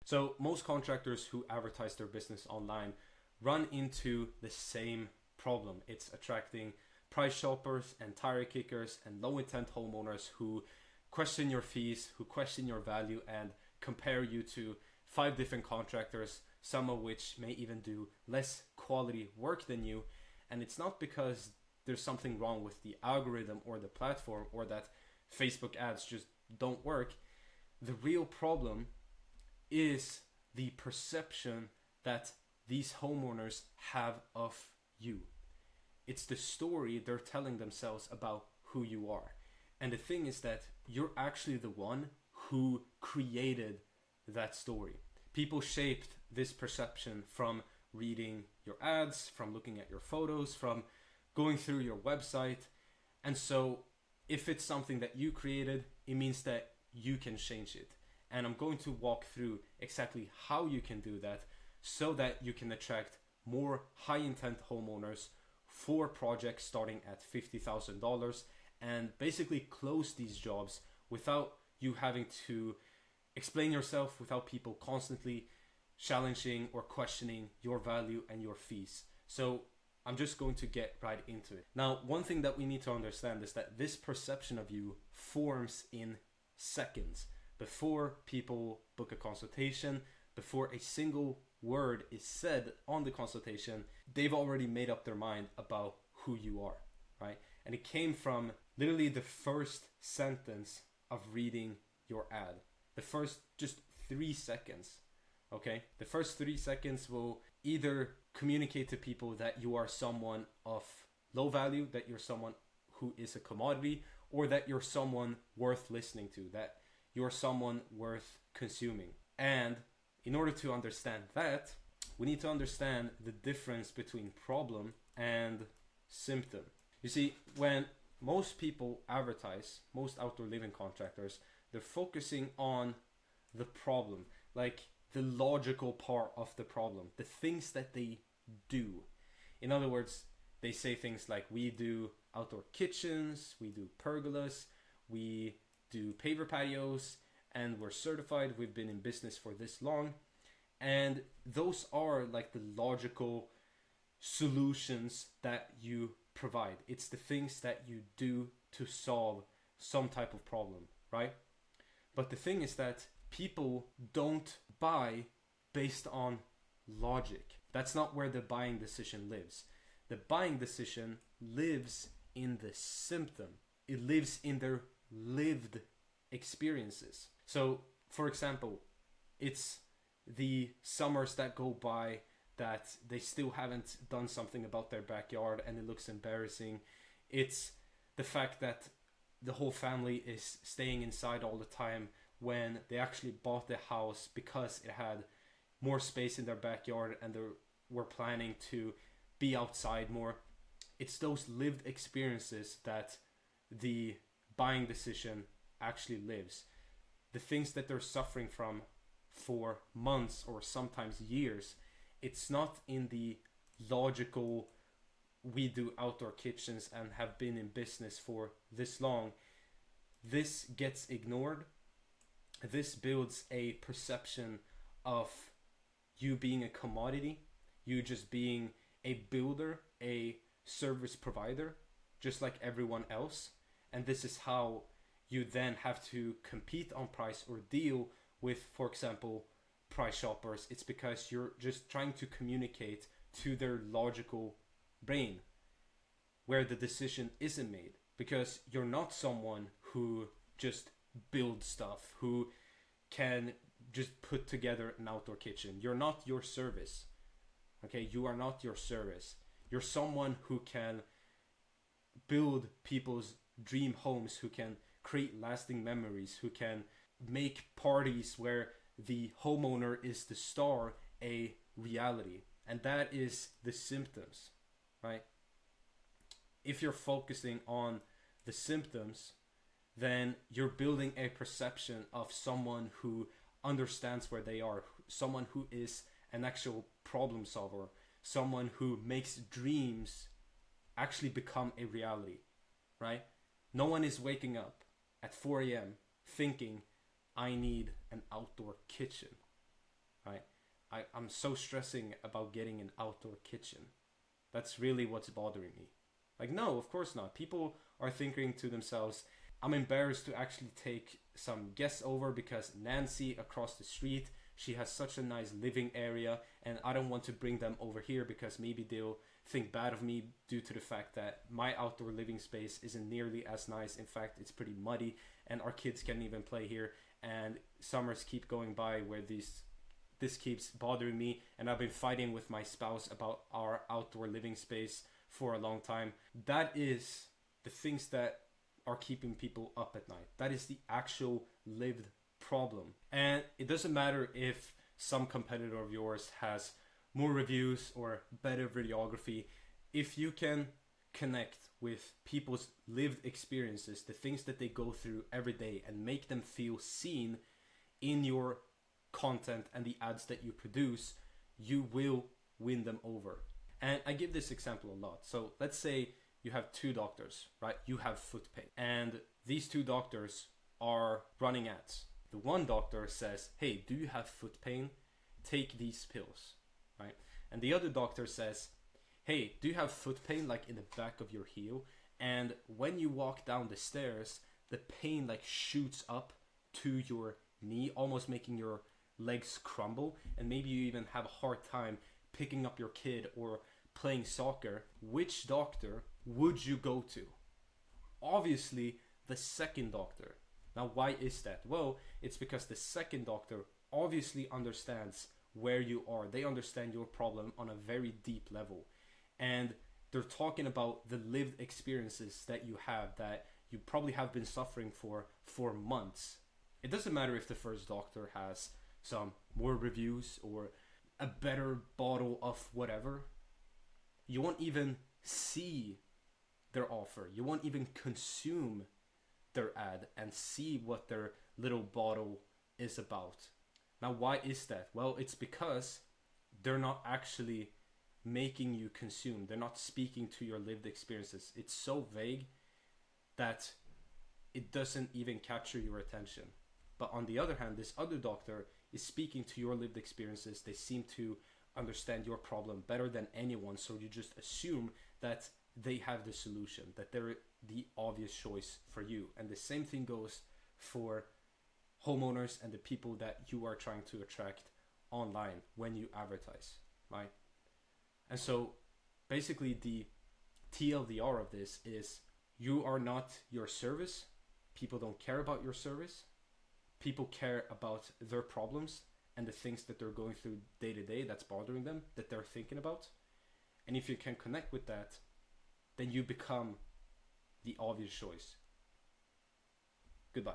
So most contractors who advertise their business online run into the same problem. It's attracting price shoppers and tire kickers and low intent homeowners who question your fees, who question your value, and compare you to 5 different contractors, some of which may even do less quality work than you. And it's not because there's something wrong with the algorithm or the platform or that Facebook ads just don't work. The real problem is the perception that these homeowners have of you. It's the story they're telling themselves about who you are. And the thing is that you're actually the one who created that story. People shaped this perception from reading your ads, from looking at your photos, from going through your website. And so if it's something that you created, it means that you can change it. And I'm going to walk through exactly how you can do that so that you can attract more high intent homeowners for projects starting at $50,000 and basically close these jobs without you having to explain yourself, without people constantly challenging or questioning your value and your fees. So I'm just going to get right into it. Now, one thing that we need to understand is that this perception of you forms in seconds. Before people book a consultation, before a single word is said on the consultation, they've already made up their mind about who you are, right? And it came from literally the first sentence of reading your ad. The first just 3 seconds, okay? The first 3 seconds will either communicate to people that you are someone of low value, that you're someone who is a commodity, or that you're someone worth listening to, that you're someone worth consuming. And in order to understand that, we need to understand the difference between problem and symptom. You see, when most people advertise, most outdoor living contractors, they're focusing on the problem, like the logical part of the problem, the things that they do. In other words, they say things like, we do outdoor kitchens, we do pergolas, we do paver patios, and we're certified, we've been in business for this long. And those are like the logical solutions that you provide. It's the things that you do to solve some type of problem, right? But the thing is that people don't buy based on logic. That's not where the buying decision lives. The buying decision lives in the symptom. It lives in their lived experiences. So, for example, it's the summers that go by that they still haven't done something about their backyard and it looks embarrassing. It's the fact that the whole family is staying inside all the time when they actually bought the house because it had more space in their backyard and they were planning to be outside more. It's those lived experiences that the buying decision actually lives. The things that they're suffering from for months or sometimes years, it's not in the logical, we do outdoor kitchens and have been in business for this long. This gets ignored. This builds a perception of you being a commodity, you just being a builder, a service provider, just like everyone else. And this is how you then have to compete on price or deal with, for example, price shoppers. It's because you're just trying to communicate to their logical brain where the decision isn't made, because you're not someone who just builds stuff, who can just put together an outdoor kitchen. You're not your service. Okay, you are not your service. You're someone who can build people's dream homes, who can create lasting memories, who can make parties where the homeowner is the star a reality. And that is the symptoms, right? If you're focusing on the symptoms, then you're building a perception of someone who understands where they are, someone who is an actual problem solver, someone who makes dreams actually become a reality, right? No one is waking up at 4 a.m. thinking, I need an outdoor kitchen. right? I'm so stressing about getting an outdoor kitchen. That's really what's bothering me. Like, no, of course not. People are thinking to themselves, I'm embarrassed to actually take some guests over because Nancy across the street, she has such a nice living area, and I don't want to bring them over here because maybe they'll think bad of me due to the fact that my outdoor living space isn't nearly as nice. In fact, it's pretty muddy, and our kids can't even play here, and summers keep going by where this keeps bothering me, and I've been fighting with my spouse about our outdoor living space for a long time. That is the things that are keeping people up at night. That is the actual lived problem. And it doesn't matter if some competitor of yours has more reviews or better videography. If you can connect with people's lived experiences, the things that they go through every day, and make them feel seen in your content and the ads that you produce, you will win them over. And I give this example a lot. So let's say you have two doctors, right? You have foot pain, and these two doctors are running ads. The one doctor says, hey, do you have foot pain? Take these pills, right? And the other doctor says, hey, do you have foot pain like in the back of your heel? And when you walk down the stairs, the pain like shoots up to your knee, almost making your legs crumble, and maybe you even have a hard time picking up your kid or playing soccer. Which doctor would you go to? Obviously, the second doctor. Now, why is that? Well, it's because the second doctor obviously understands where you are. They understand your problem on a very deep level. And they're talking about the lived experiences that you have, that you probably have been suffering for months. It doesn't matter if the first doctor has some more reviews or a better bottle of whatever. You won't even see their offer. You won't even consume their ad and see what their little bottle is about. Now, why is that? Well, it's because they're not actually making you consume. They're not speaking to your lived experiences. It's so vague that it doesn't even capture your attention. But on the other hand, this other doctor is speaking to your lived experiences. They seem to understand your problem better than anyone, so you just assume that they have the solution, that they're the obvious choice for you. And the same thing goes for homeowners and the people that you are trying to attract online when you advertise, right? And so basically the TLDR of this is, you are not your service. People don't care about your service. People care about their problems and the things that they're going through day to day that's bothering them, that they're thinking about. And if you can connect with that, then you become the obvious choice. Goodbye.